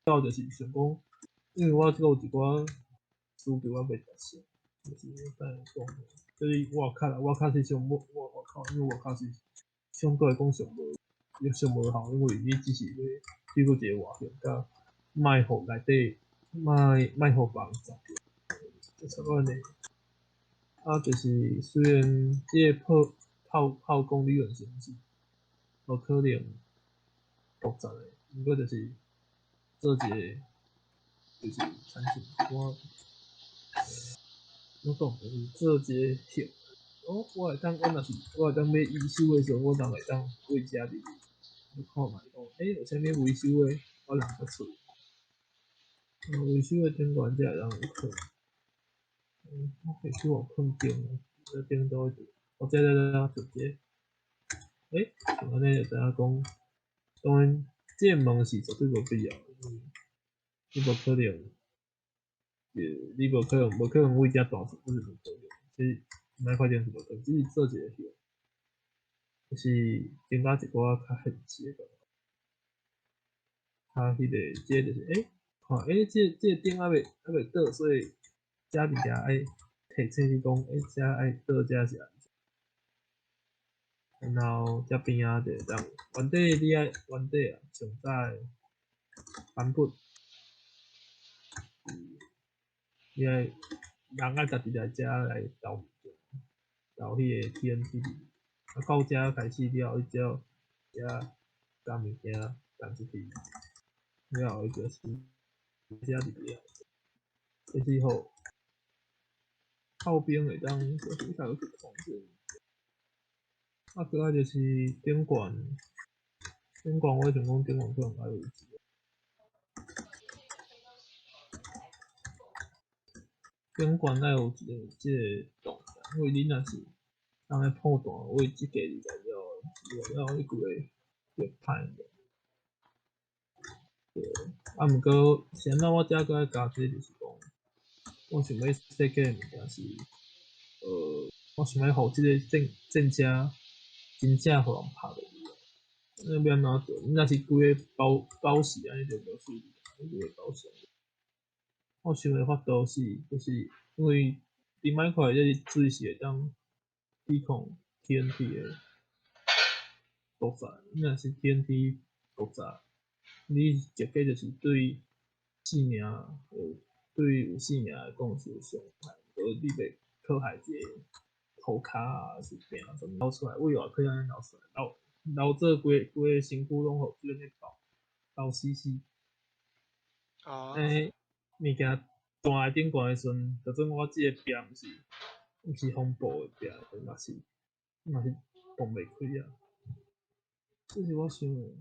到就是想讲，因为我有一寡需求我未达成，就是等下讲，就是我卡是上我靠，因为我靠是相对来讲上无好，因为你只是要去过一个外形，甲卖互内底卖互别人赚，就是安尼。啊，就是虽然这个炮功理论上是无可能复杂的，不过就是做一个就是产生我讲就是做一个hiệu。我若当要维修的时候，我当会当为家己去看卖讲，有啥物维修的，我人个出。维修的顶管才会当有看。维修有看顶，这顶都我这直接，像安尼就知影讲，当然这个问是绝对无必要的，因为你无可能。你无可能为遮大钱，不是无可能。所以买块电是无可能，只是做一个hiệu，就是增加一寡较现实的，迄个这就是看这顶还未倒，所以遮物件爱提醒你讲，遮爱倒遮是安怎，然后遮边仔就当原底你爱原底啊，上早版本，你爱人爱家己来遮来投物件。到迄个 TNT 里，到遮开始了，伊只要遮加物件放出去，了后伊就是遮入了，就是好炮兵会当就是较去控制。啊，搁来就是顶管，我想讲顶管可能还有一个，顶管还有一个即个动向，因为你若是当个破断，为即个你才了迄几个就歹个。对，啊，毋过现在我遮个爱加这就是讲，我想要设计的物件是，我想要互即个正车真正互人拍落去。那要安怎做？若是规个包死安尼就无水哩，规个包死。我想的法度是，就是因为你买块这是水是会当抵抗 TNT 的爆炸，若是 TNT 爆炸，你直接就是对性命，对有性命来讲是有伤害，而你袂靠害一个涂骹啊，是病什么流出来，为外可以安尼流出来，流做规个身躯拢互即个爆死死。物件大诶顶悬诶时阵，就算我即个壁毋是风暴诶壁，嘛是崩袂开啊。这是我想诶。